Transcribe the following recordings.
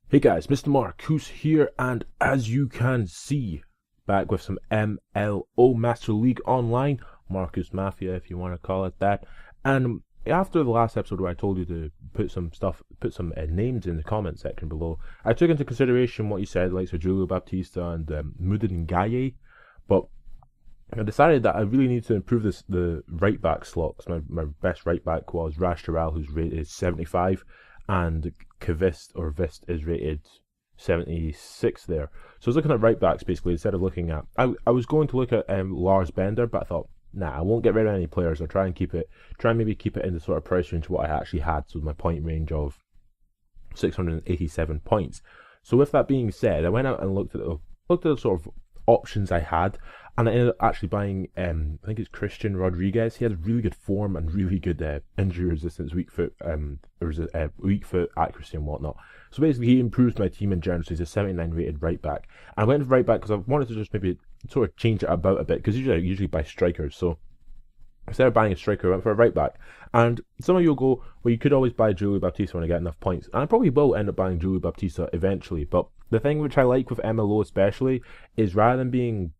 Hey guys, Mr. Marcus here, and as you can see, back with some MLO Master League Online, Marcus Mafia if you want to call it that. And after the last episode where I told you to put some names in the comment section below, I took into consideration what you said, like so Julio Baptista and Mudin Gaye, but I decided that I really need to improve the right back slot, because my best right back was Rash Terrell, who's rated 75, and Vist is rated 76 there. So I was looking at right backs basically instead of looking at. I was going to look at Lars Bender, but I thought, nah, I won't get rid of any players. I'll try and maybe keep it in the sort of price range of what I actually had. So my point range of 687 points. So with that being said, I went out and looked at the sort of options I had, and I ended up actually buying I think it's Christian Rodriguez. He had really good form and really good injury resistance, weak foot accuracy and whatnot. So basically he improves my team in general. So he's a 79 rated right back. And I went for right back because I wanted to just maybe sort of change it about a bit, because usually buy strikers. So instead of buying a striker, I went for a right back. And some of you will go, well, you could always buy Julio Baptista when I get enough points. And I probably will end up buying Julio Baptista eventually. But the thing which I like with MLO especially is rather than buying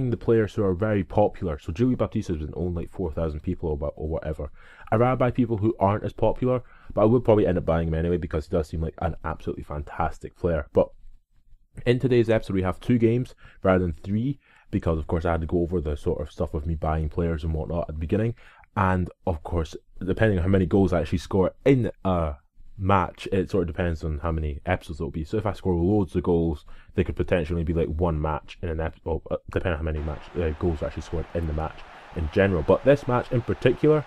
the players who are very popular. So Julio Baptista has been owned like 4,000 people or whatever. I'd rather buy people who aren't as popular, but I would probably end up buying him anyway because he does seem like an absolutely fantastic player. But in today's episode, we have 2 games rather than 3, because of course I had to go over the sort of stuff with me buying players and whatnot at the beginning, and of course depending on how many goals I actually score in a match, it sort of depends on how many episodes it'll be. So if I score loads of goals, they could potentially be like one match in an episode, depending on how many goals are actually scored in the match in general. But this match in particular,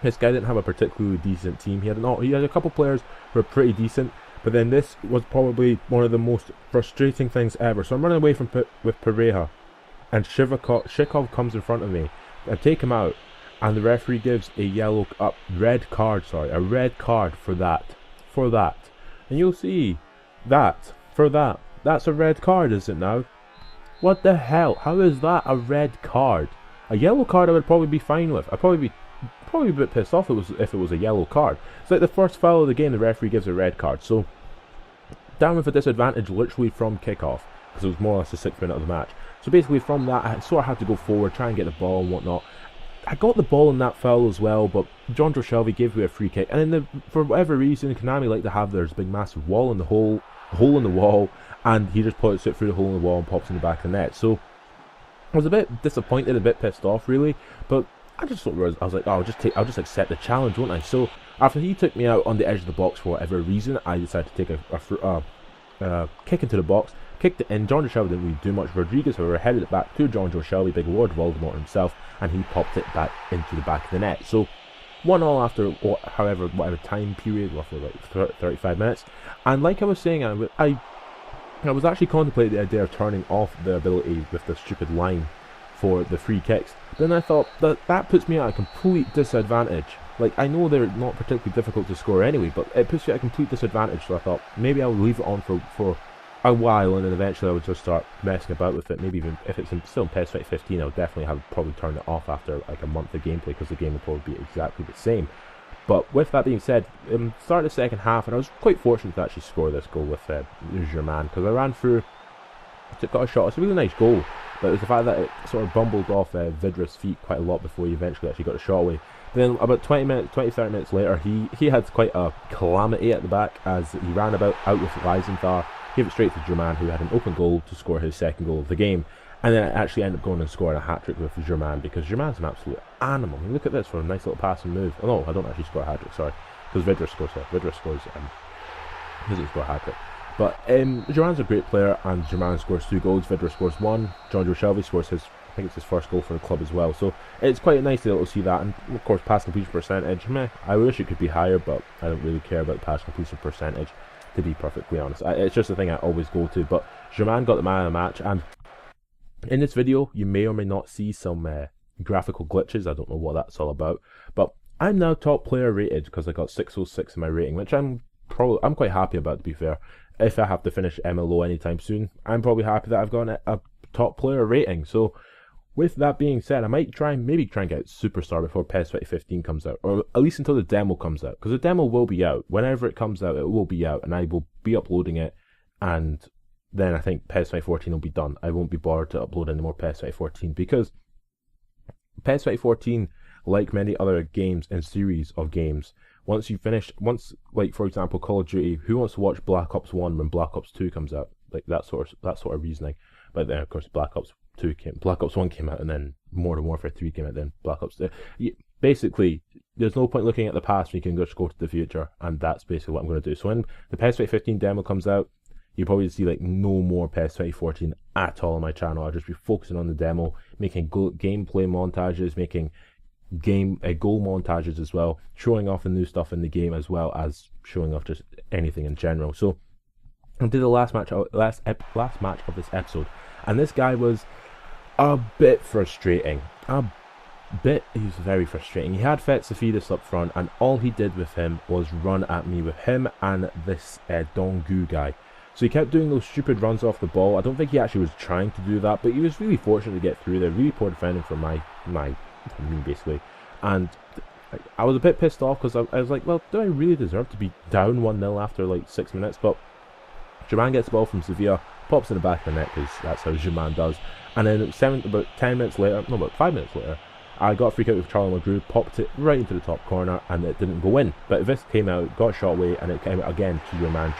this guy didn't have a particularly decent team. He had a couple players who were pretty decent, but then this was probably one of the most frustrating things ever. So I'm running away with Pareja, and Shikov comes in front of me. I take him out, and the referee gives a red card for that. And you'll see that's a red card, is it now? What the hell? How is that a red card? A yellow card I would probably be fine with. I'd probably be a bit pissed off if it was a yellow card. It's like the first foul of the game, the referee gives a red card. So down with a disadvantage literally from kickoff, because it was more or less the 6th minute of the match. So basically from that, I sort of had to go forward, try and get the ball and whatnot. I got the ball in that foul as well, but Jonjo Shelvey gave me a free kick, and then for whatever reason, Konami like to have this big massive hole in the wall, and he just puts it through the hole in the wall and pops in the back of the net. So I was a bit disappointed, a bit pissed off really, but I was like, oh, I'll just accept the challenge, won't I? So after he took me out on the edge of the box for whatever reason, I decided to take a kick into the box, kicked it in. Jonjo Shelvey didn't really do much. Rodriguez, however, headed it back to Jonjo Shelvey, big Lord Voldemort himself, and he popped it back into the back of the net. So 1-1 after whatever time period, roughly like 35 minutes. And like I was saying, I was actually contemplating the idea of turning off the ability with the stupid line for the free kicks. Then I thought that puts me at a complete disadvantage. Like, I know they're not particularly difficult to score anyway, but it puts you at a complete disadvantage. So I thought maybe I would leave it on for a while, and then eventually I would just start messing about with it. Maybe even if it's still in PES 15, I would definitely probably turn it off after like a month of gameplay, because the game would probably be exactly the same. But with that being said, started the second half, and I was quite fortunate to actually score this goal with German, because I ran through, got a shot. It's a really nice goal, but it was the fact that it sort of bumbled off Vidra's feet quite a lot before he eventually actually got the shot away. Then about 30 minutes later, he had quite a calamity at the back, as he ran out with Weisenthal, gave it straight to German, who had an open goal to score his second goal of the game. And then I actually ended up going and scoring a hat-trick with German, because German's an absolute animal. I mean, look at this for a nice little pass and move. Oh no, I don't actually score a hat-trick, sorry, because Vidra scores doesn't score a hat-trick. But German's a great player, and German scores 2 goals, Vidra scores 1, Jonjo Shelvey scores I think it's his first goal for the club as well. So it's quite nice to be able to see that. And of course, pass completion percentage, I wish it could be higher, but I don't really care about the pass completion percentage, to be perfectly honest. It's just a thing I always go to. But German got the man of the match, and in this video you may or may not see some graphical glitches. I don't know what that's all about, but I'm now top player rated because I got 606 in my rating, which I'm quite happy about, to be fair. If I have to finish MLO anytime soon, I'm probably happy that I've got a top player rating. So with that being said, I might maybe try and get Superstar before PES 2015 comes out, or at least until the demo comes out, because the demo will be out. Whenever it comes out, it will be out, and I will be uploading it, and then I think PES 2014 will be done. I won't be bothered to upload any more PES 2014, because PES 2014, like many other games and series of games, once, like, for example, Call of Duty, who wants to watch Black Ops 1 when Black Ops 2 comes out? Like, that sort of reasoning. But then, of course, Black Ops 1 came out, and then Modern Warfare 3 came out, then Black Ops 2. Basically, there's no point looking at the past when you can just go to the future, and that's basically what I'm going to do. So when the PES 2015 demo comes out, you'll probably see like no more PES 2014 at all on my channel. I'll just be focusing on the demo, making gameplay montages, making goal montages as well, showing off the new stuff in the game, as well as showing off just anything in general. So I did the last match of this episode, and this guy was a bit frustrating. He was very frustrating. He had Fetsafidis up front, and all he did with him was run at me with him and this Dongu guy. So he kept doing those stupid runs off the ball. I don't think he actually was trying to do that, but he was really fortunate to get through there. Really poor defending from me basically. And I was a bit pissed off, because I was like, well, do I really deserve to be down 1-0 after like 6 minutes? But German gets the ball from Sevilla, pops in the back of the net, because that's how German does. And then about 5 minutes later, I got a free kick with Charlie Magru, popped it right into the top corner, and it didn't go in. But this came out, got shot away, and it came out again to German,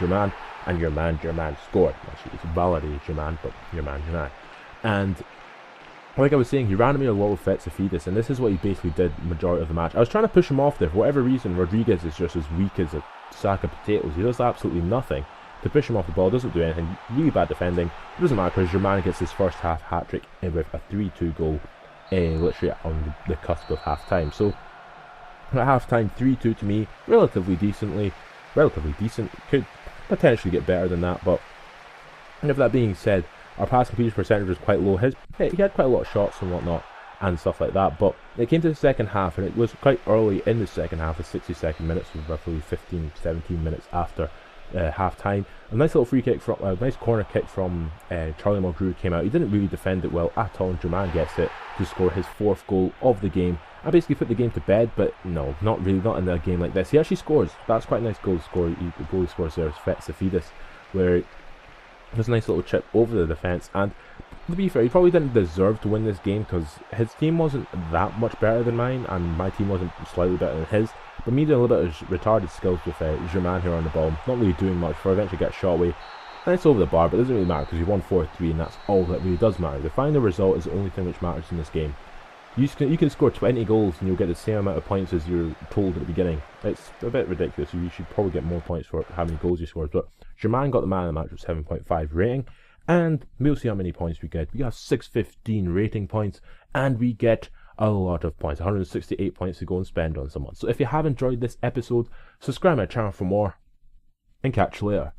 and German scored. Actually, it's validated German, but German. And like I was saying, he ran at me a lot with Fetsafidis, and this is what he basically did the majority of the match. I was trying to push him off there. For whatever reason, Rodriguez is just as weak as a sack of potatoes. He does absolutely nothing to push him off the ball, doesn't do anything. Really bad defending. It doesn't matter, because German gets his first half hat-trick with a 3-2 goal, literally on the cusp of half-time. So at half-time, 3-2 to me, relatively decent. Could potentially get better than that, but with that being said, our pass completion percentage was quite low. He had quite a lot of shots and whatnot and stuff like that, but it came to the second half, and it was quite early in the second half, the 62nd minutes, so roughly 15-17 minutes after half time. A nice little free kick a nice corner kick from Charlie Magru came out. He didn't really defend it well at all, and German gets it to score his 4th goal of the game. I basically put the game to bed, but no, not really, not in a game like this. He actually scores. That's quite a nice goal to score. The goal he scores there is Fetsafidis, where there's a nice little chip over the defence. And to be fair, he probably didn't deserve to win this game, because his team wasn't that much better than mine, and my team wasn't slightly better than his. But me doing a little bit of retarded skills with German here on the ball, not really doing much, for eventually get shot away. And it's over the bar, but it doesn't really matter, because we won 4-3, and that's all that really does matter. The final result is the only thing which matters in this game. You can score 20 goals and you'll get the same amount of points as you're told at the beginning. It's a bit ridiculous. You should probably get more points for how many goals you scored. But German got the man of the match with 7.5 rating, and we'll see how many points we get. We have 615 rating points, and we get a lot of points, 168 points to go and spend on someone. So if you have enjoyed this episode, subscribe to my channel for more, and catch you later.